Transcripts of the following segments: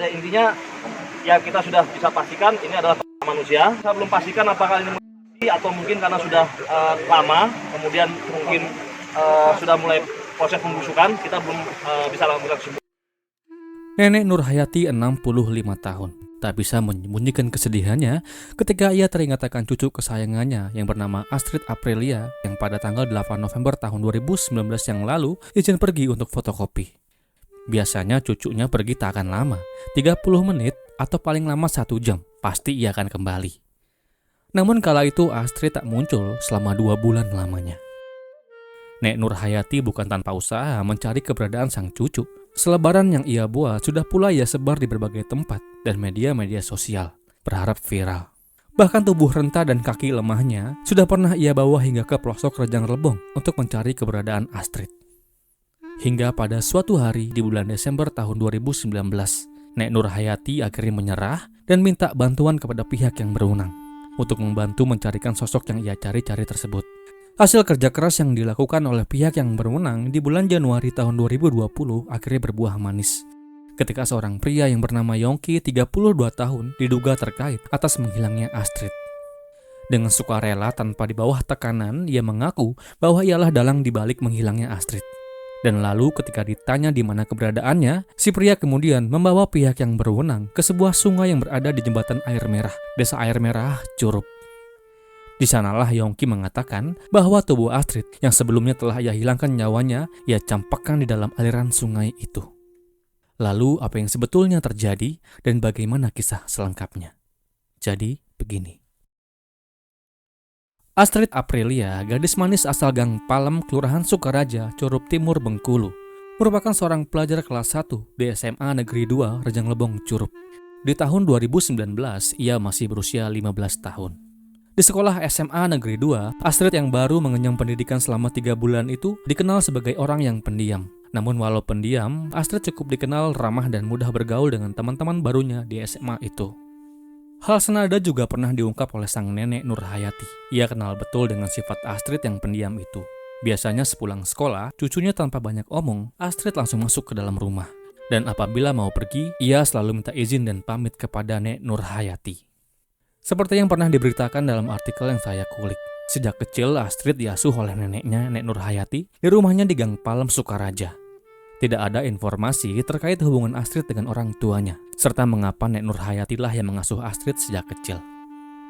pada intinya ya kita sudah bisa pastikan ini adalah manusia. Saya belum pastikan apakah ini manusia atau mungkin karena sudah lama, kemudian mungkin sudah mulai proses pembusukan, kita belum bisa lakukan kesimpulan. Nenek Nurhayati 65 tahun tak bisa menyembunyikan kesedihannya ketika ia teringat akan cucu kesayangannya yang bernama Astrid Aprilia yang pada tanggal 8 November tahun 2019 yang lalu izin pergi untuk fotokopi. Biasanya cucunya pergi tak akan lama, 30 menit atau paling lama 1 jam, pasti ia akan kembali. Namun kala itu Astrid tak muncul selama 2 bulan lamanya. Nek Nurhayati bukan tanpa usaha mencari keberadaan sang cucu. Selebaran yang ia buat sudah pula ia sebar di berbagai tempat dan media-media sosial, berharap viral. Bahkan tubuh renta dan kaki lemahnya sudah pernah ia bawa hingga ke pelosok Rejang Lebong untuk mencari keberadaan Astrid. Hingga pada suatu hari di bulan Desember tahun 2019, Nek Nurhayati akhirnya menyerah dan minta bantuan kepada pihak yang berwenang untuk membantu mencarikan sosok yang ia cari-cari tersebut. Hasil kerja keras yang dilakukan oleh pihak yang berwenang di bulan Januari tahun 2020 akhirnya berbuah manis. Ketika seorang pria yang bernama Yongki 32 tahun diduga terkait atas menghilangnya Astrid. Dengan sukarela tanpa di bawah tekanan, ia mengaku bahwa ialah dalang dibalik menghilangnya Astrid. Dan lalu ketika ditanya di mana keberadaannya, si pria kemudian membawa pihak yang berwenang ke sebuah sungai yang berada di jembatan Air Merah, Desa Air Merah, Curup. Di sanalah Yongki mengatakan bahwa tubuh Astrid yang sebelumnya telah ia hilangkan nyawanya, ia campakkan di dalam aliran sungai itu. Lalu apa yang sebetulnya terjadi dan bagaimana kisah selengkapnya? Jadi begini. Astrid Aprilia, gadis manis asal Gang Palem, Kelurahan Sukaraja, Curup Timur, Bengkulu, merupakan seorang pelajar kelas 1 di SMA Negeri 2, Rejang Lebong, Curup. Di tahun 2019, ia masih berusia 15 tahun. Di sekolah SMA Negeri 2, Astrid yang baru mengenyam pendidikan selama 3 bulan itu dikenal sebagai orang yang pendiam. Namun walau pendiam, Astrid cukup dikenal ramah dan mudah bergaul dengan teman-teman barunya di SMA itu. Hal senada juga pernah diungkap oleh sang nenek Nurhayati. Ia kenal betul dengan sifat Astrid yang pendiam itu. Biasanya sepulang sekolah, cucunya tanpa banyak omong, Astrid langsung masuk ke dalam rumah. Dan apabila mau pergi, ia selalu minta izin dan pamit kepada Nek Nurhayati. Seperti yang pernah diberitakan dalam artikel yang saya kulik, sejak kecil Astrid diasuh oleh neneknya, Nek Nurhayati, di rumahnya di Gang Palem, Sukaraja. Tidak ada informasi terkait hubungan Astrid dengan orang tuanya, serta mengapa Nek Nurhayati lah yang mengasuh Astrid sejak kecil.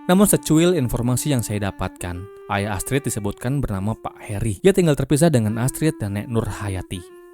Namun secuil informasi yang saya dapatkan, ayah Astrid disebutkan bernama Pak Heri. Ia tinggal terpisah dengan Astrid dan Nek Nurhayati.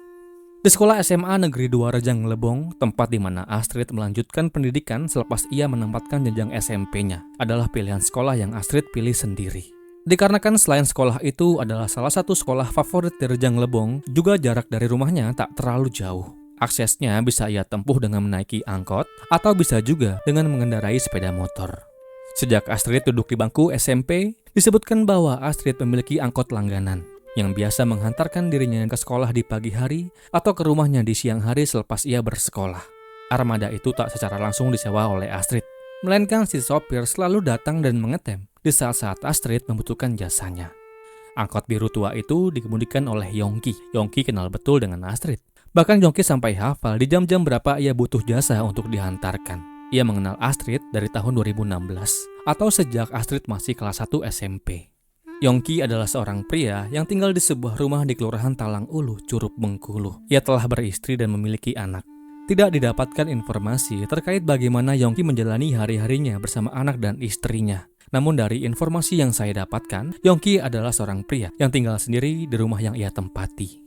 Di sekolah SMA Negeri 2 Rejang Lebong, tempat di mana Astrid melanjutkan pendidikan selepas ia menempatkan jenjang SMP-nya, adalah pilihan sekolah yang Astrid pilih sendiri. Dikarenakan selain sekolah itu adalah salah satu sekolah favorit di Rejang Lebong, juga jarak dari rumahnya tak terlalu jauh. Aksesnya bisa ia tempuh dengan menaiki angkot, atau bisa juga dengan mengendarai sepeda motor. Sejak Astrid duduk di bangku SMP, disebutkan bahwa Astrid memiliki angkot langganan yang biasa menghantarkan dirinya ke sekolah di pagi hari atau ke rumahnya di siang hari selepas ia bersekolah. Armada itu tak secara langsung disewa oleh Astrid, melainkan si sopir selalu datang dan mengetem di saat-saat Astrid membutuhkan jasanya. Angkot biru tua itu dikemudikan oleh Yongki. Yongki kenal betul dengan Astrid. Bahkan Yongki sampai hafal di jam-jam berapa ia butuh jasa untuk dihantarkan. Ia mengenal Astrid dari tahun 2016 atau sejak Astrid masih kelas 1 SMP. Yongki adalah seorang pria yang tinggal di sebuah rumah di Kelurahan Talang Ulu, Curup, Bengkulu. Ia telah beristri dan memiliki anak. Tidak didapatkan informasi terkait bagaimana Yongki menjalani hari-harinya bersama anak dan istrinya. Namun dari informasi yang saya dapatkan, Yongki adalah seorang pria yang tinggal sendiri di rumah yang ia tempati.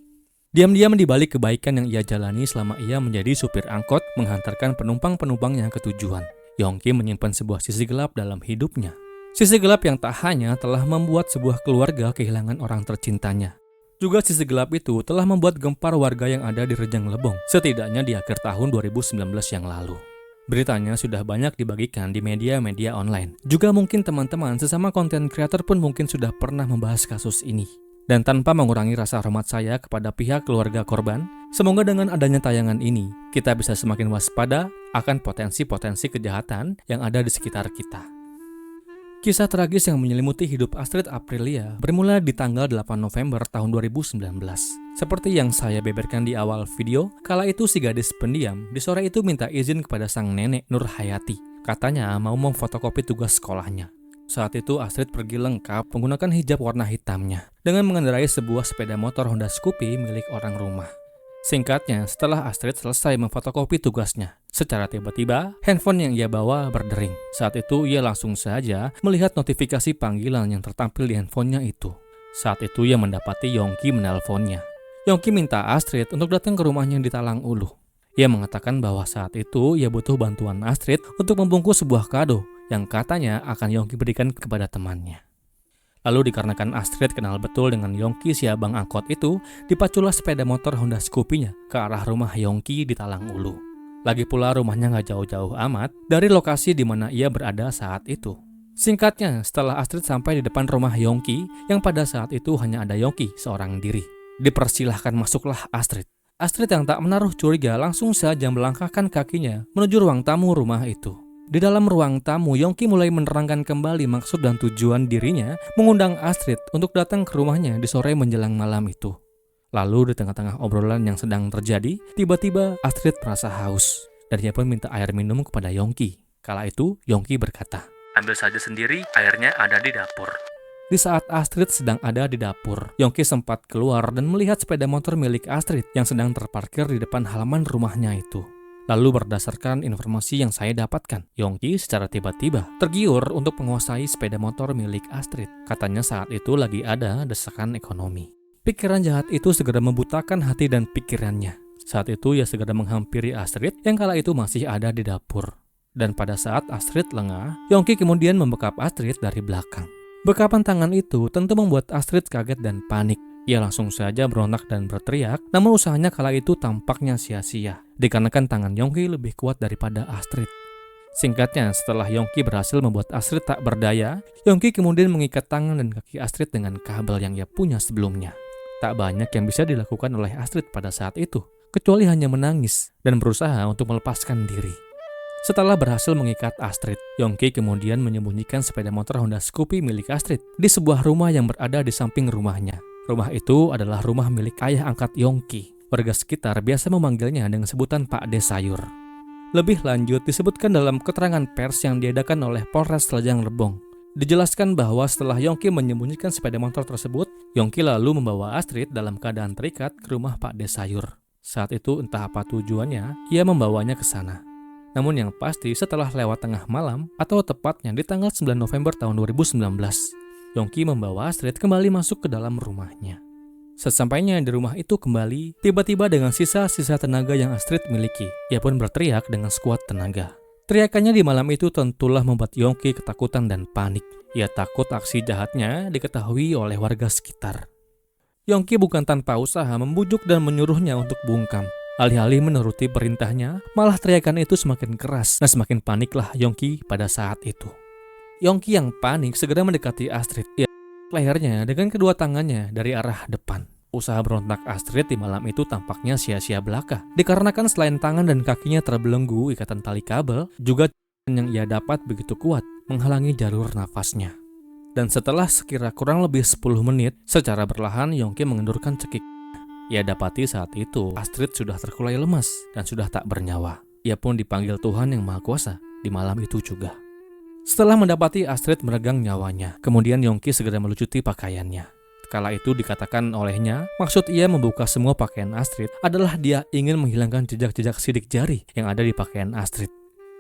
Diam-diam di balik kebaikan yang ia jalani selama ia menjadi supir angkot menghantarkan penumpang-penumpangnya ke tujuan, Yongki menyimpan sebuah sisi gelap dalam hidupnya. Sisi gelap yang tak hanya telah membuat sebuah keluarga kehilangan orang tercintanya. Juga sisi gelap itu telah membuat gempar warga yang ada di Rejang Lebong, setidaknya di akhir tahun 2019 yang lalu. Beritanya sudah banyak dibagikan di media-media online. Juga mungkin teman-teman sesama konten kreator pun mungkin sudah pernah membahas kasus ini. Dan tanpa mengurangi rasa hormat saya kepada pihak keluarga korban, semoga dengan adanya tayangan ini, kita bisa semakin waspada akan potensi-potensi kejahatan yang ada di sekitar kita. Kisah tragis yang menyelimuti hidup Astrid Aprilia bermula di tanggal 8 November tahun 2019. Seperti yang saya beberkan di awal video, kala itu si gadis pendiam di sore itu minta izin kepada sang nenek Nur Hayati. Katanya mau memfotokopi tugas sekolahnya. Saat itu Astrid pergi lengkap menggunakan hijab warna hitamnya dengan mengendarai sebuah sepeda motor Honda Scoopy milik orang rumah. Singkatnya, setelah Astrid selesai memfotokopi tugasnya, secara tiba-tiba handphone yang ia bawa berdering. Saat itu ia langsung saja melihat notifikasi panggilan yang tertampil di handphonenya itu. Saat itu ia mendapati Yongki menelponnya. Yongki minta Astrid untuk datang ke rumahnya di Talang Ulu. Ia mengatakan bahwa saat itu ia butuh bantuan Astrid untuk membungkus sebuah kado yang katanya akan Yongki berikan kepada temannya. Lalu dikarenakan Astrid kenal betul dengan Yongki si abang angkot itu, dipaculah sepeda motor Honda Scoopy-nya ke arah rumah Yongki di Talang Ulu. Lagi pula rumahnya nggak jauh-jauh amat dari lokasi di mana ia berada saat itu. Singkatnya, setelah Astrid sampai di depan rumah Yongki, yang pada saat itu hanya ada Yongki seorang diri, dipersilahkan masuklah Astrid. Astrid yang tak menaruh curiga langsung saja melangkahkan kakinya menuju ruang tamu rumah itu. Di dalam ruang tamu, Yongki mulai menerangkan kembali maksud dan tujuan dirinya mengundang Astrid untuk datang ke rumahnya di sore menjelang malam itu. Lalu di tengah-tengah obrolan yang sedang terjadi, tiba-tiba Astrid merasa haus dan ia pun minta air minum kepada Yongki. Kala itu, Yongki berkata, "Ambil saja sendiri, airnya ada di dapur." Di saat Astrid sedang ada di dapur, Yongki sempat keluar dan melihat sepeda motor milik Astrid yang sedang terparkir di depan halaman rumahnya itu. Lalu berdasarkan informasi yang saya dapatkan, Yongki secara tiba-tiba tergiur untuk menguasai sepeda motor milik Astrid. Katanya saat itu lagi ada desakan ekonomi. Pikiran jahat itu segera membutakan hati dan pikirannya. Saat itu ia segera menghampiri Astrid yang kala itu masih ada di dapur. Dan pada saat Astrid lengah, Yongki kemudian membekap Astrid dari belakang. Bekapan tangan itu tentu membuat Astrid kaget dan panik. Ia langsung saja berontak dan berteriak, namun usahanya kala itu tampaknya sia-sia, dikarenakan tangan Yongki lebih kuat daripada Astrid. Singkatnya, setelah Yongki berhasil membuat Astrid tak berdaya, Yongki kemudian mengikat tangan dan kaki Astrid dengan kabel yang ia punya sebelumnya. Tak banyak yang bisa dilakukan oleh Astrid pada saat itu, kecuali hanya menangis dan berusaha untuk melepaskan diri. Setelah berhasil mengikat Astrid, Yongki kemudian menyembunyikan sepeda motor Honda Scoopy milik Astrid di sebuah rumah yang berada di samping rumahnya. Rumah itu adalah rumah milik ayah angkat Yongki. Warga sekitar biasa memanggilnya dengan sebutan Pak De Sayur. Lebih lanjut disebutkan dalam keterangan pers yang diadakan oleh Polres Lejang Lebong. Dijelaskan bahwa setelah Yongki menyembunyikan sepeda motor tersebut, Yongki lalu membawa Astrid dalam keadaan terikat ke rumah Pak De Sayur. Saat itu entah apa tujuannya, ia membawanya ke sana. Namun yang pasti setelah lewat tengah malam, atau tepatnya di tanggal 9 November tahun 2019, Yongki membawa Astrid kembali masuk ke dalam rumahnya. Sesampainya di rumah itu kembali, tiba-tiba dengan sisa-sisa tenaga yang Astrid miliki, ia pun berteriak dengan sekuat tenaga. Teriakannya di malam itu tentulah membuat Yongki ketakutan dan panik. Ia takut aksi jahatnya diketahui oleh warga sekitar. Yongki bukan tanpa usaha membujuk dan menyuruhnya untuk bungkam. Alih-alih menuruti perintahnya, malah teriakan itu semakin keras dan semakin paniklah Yongki pada saat itu. Yongki yang panik segera mendekati Astrid. Ia lehernya dengan kedua tangannya dari arah depan. Usaha berontak Astrid di malam itu tampaknya sia-sia belaka. Dikarenakan selain tangan dan kakinya terbelenggu ikatan tali kabel, juga yang ia dapat begitu kuat menghalangi jalur nafasnya. Dan setelah sekira kurang lebih 10 menit, secara berlahan Yongki mengendurkan cekik. Ia dapati saat itu Astrid sudah terkulai lemas dan sudah tak bernyawa. Ia pun dipanggil Tuhan Yang Maha Kuasa di malam itu juga. Setelah mendapati Astrid meregang nyawanya, kemudian Yongki segera melucuti pakaiannya. Kala itu dikatakan olehnya, maksud ia membuka semua pakaian Astrid adalah dia ingin menghilangkan jejak-jejak sidik jari yang ada di pakaian Astrid.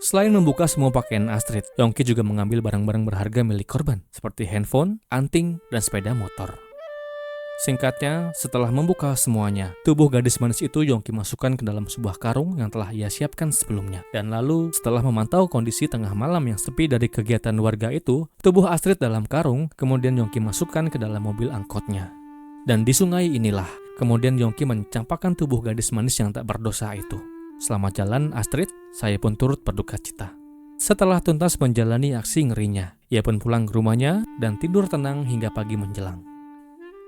Selain membuka semua pakaian Astrid, Yongki juga mengambil barang-barang berharga milik korban, seperti handphone, anting, dan sepeda motor. Singkatnya, setelah membuka semuanya, tubuh gadis manis itu Yongki masukkan ke dalam sebuah karung yang telah ia siapkan sebelumnya. Dan lalu, setelah memantau kondisi tengah malam yang sepi dari kegiatan warga itu, tubuh Astrid dalam karung, kemudian Yongki masukkan ke dalam mobil angkotnya. Dan di sungai inilah, kemudian Yongki mencampakkan tubuh gadis manis yang tak berdosa itu. Selamat jalan Astrid, saya pun turut berduka cita. Setelah tuntas menjalani aksi ngerinya, ia pun pulang ke rumahnya dan tidur tenang hingga pagi menjelang.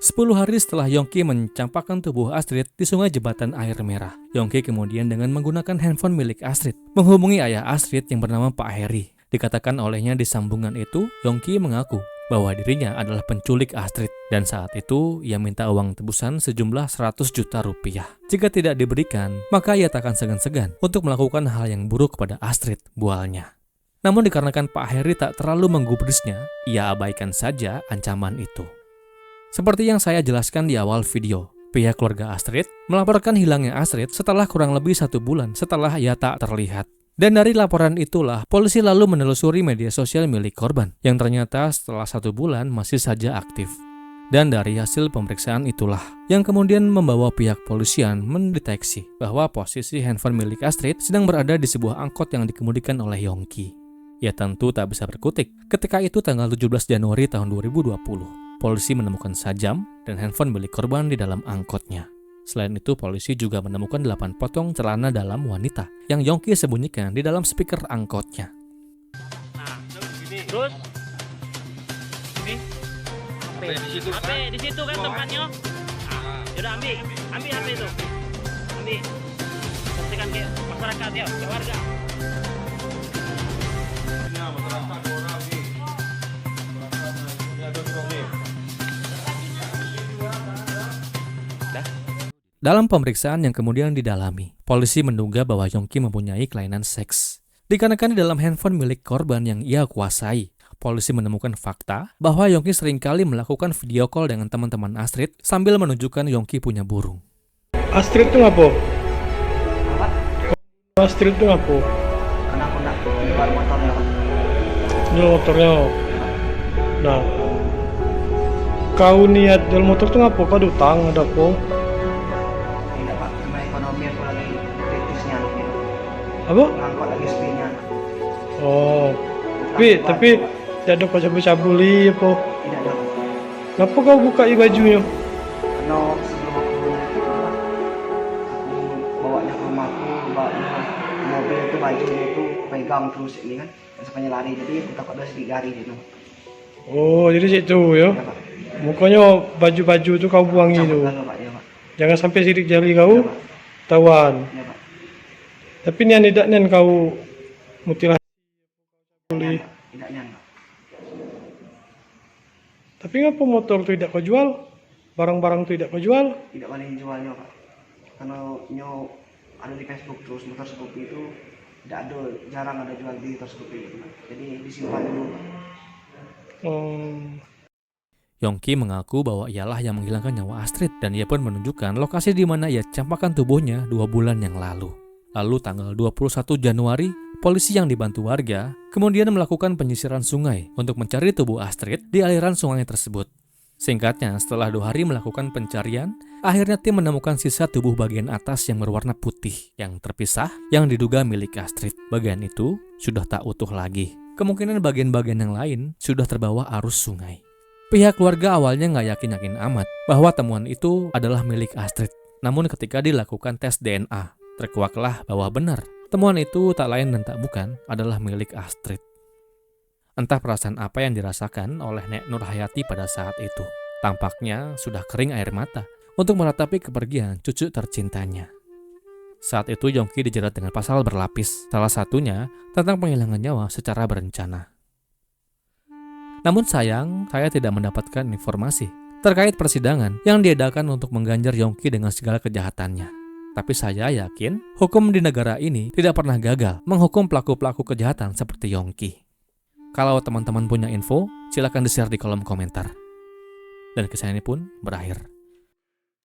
10 hari setelah Yongki mencampakkan tubuh Astrid di sungai Jembatan Air Merah, Yongki kemudian dengan menggunakan handphone milik Astrid menghubungi ayah Astrid yang bernama Pak Heri. Dikatakan olehnya di sambungan itu, Yongki mengaku bahwa dirinya adalah penculik Astrid dan saat itu ia minta uang tebusan sejumlah 100 juta rupiah. Jika tidak diberikan, maka ia tak akan segan-segan untuk melakukan hal yang buruk kepada Astrid, bualnya. Namun dikarenakan Pak Heri tak terlalu menggubrisnya, ia abaikan saja ancaman itu. Seperti yang saya jelaskan di awal video, pihak keluarga Astrid melaporkan hilangnya Astrid setelah kurang lebih 1 bulan setelah ia tak terlihat. Dan dari laporan itulah, polisi lalu menelusuri media sosial milik korban, yang ternyata setelah 1 bulan masih saja aktif. Dan dari hasil pemeriksaan itulah, yang kemudian membawa pihak polisian mendeteksi bahwa posisi handphone milik Astrid sedang berada di sebuah angkot yang dikemudikan oleh Yongki. Ia tentu tak bisa berkutik. Ketika itu tanggal 17 Januari tahun 2020, polisi menemukan sajam dan handphone milik korban di dalam angkotnya. Selain itu, polisi juga menemukan 8 potong celana dalam wanita yang Yongki sembunyikan di dalam speaker angkotnya. Nah, terus ini HP di situ kan tempatnya. Nah, yaudah ambil HP itu. Ambil. Sampaikan ke masyarakat ya, ke warga. Dalam pemeriksaan yang kemudian didalami, polisi menduga bahwa Yongki mempunyai kelainan seks. Dikarenakan di dalam handphone milik korban yang ia kuasai, polisi menemukan fakta bahwa Yongki seringkali melakukan video call dengan teman-teman Astrid sambil menunjukkan Yongki punya burung. Astrid itu apa? Astrid itu apa? Karena aku nak jual motornya, Pak. Jual motornya. Nah, kau niat jual motor itu apa? Kau ada utang, ada apa? Tidak, Pak. Cuma ekonomi aku lagi kritisnya. Apa? Angkot lagi sepinya. Oh, tapi tidak ada cabu-cabu li apa? Tidak ada, Pak. Kenapa kau buka bajunya? Karena sebelum aku itu, Pak, aku bawanya ke rumahku, bawanya mobil itu bajunya itu pegang terus ini kan, sampai lari. Jadi aku takut ada sedikit gari itu. Oh, jadi situ ya? Ya, Pak. Mukanya baju-baju itu kau buangi Cabut itu. lalu, Pak. Ya, Pak. Jangan sampai sidik jari Ya, kau Pak. tawan. Ya, Pak. Tapi nian tidak nian kau mutilasi. Tidak, tidak nyangka. Tapi ngapa motor itu tidak kau jual? Barang-barang itu tidak kau jual? Tidak boleh jualnya, Pak. Karena nyo ada di Facebook terus motor Scoopy itu tidak ada, jarang ada jual di motor Scoopy itu, Pak. Jadi disimpan dulu, Pak. Yongki mengaku bahwa ialah yang menghilangkan nyawa Astrid dan ia pun menunjukkan lokasi di mana ia campakkan tubuhnya 2 bulan yang lalu. Lalu tanggal 21 Januari, polisi yang dibantu warga kemudian melakukan penyisiran sungai untuk mencari tubuh Astrid di aliran sungai tersebut. Singkatnya, setelah 2 hari melakukan pencarian, akhirnya tim menemukan sisa tubuh bagian atas yang berwarna putih yang terpisah yang diduga milik Astrid. Bagian itu sudah tak utuh lagi. Kemungkinan bagian-bagian yang lain sudah terbawa arus sungai. Pihak keluarga awalnya nggak yakin-yakin amat bahwa temuan itu adalah milik Astrid. Namun ketika dilakukan tes DNA, terkuaklah bahwa benar temuan itu tak lain dan tak bukan adalah milik Astrid. Entah perasaan apa yang dirasakan oleh Nek Nurhayati pada saat itu. Tampaknya sudah kering air mata untuk meratapi kepergian cucu tercintanya. Saat itu Yongki dijerat dengan pasal berlapis, salah satunya tentang penghilangan nyawa secara berencana. Namun sayang, saya tidak mendapatkan informasi terkait persidangan yang diadakan untuk mengganjar Yongki dengan segala kejahatannya. Tapi saya yakin hukum di negara ini tidak pernah gagal menghukum pelaku-pelaku kejahatan seperti Yongki. Kalau teman-teman punya info, silakan di-share di kolom komentar. Dan kisah ini pun berakhir.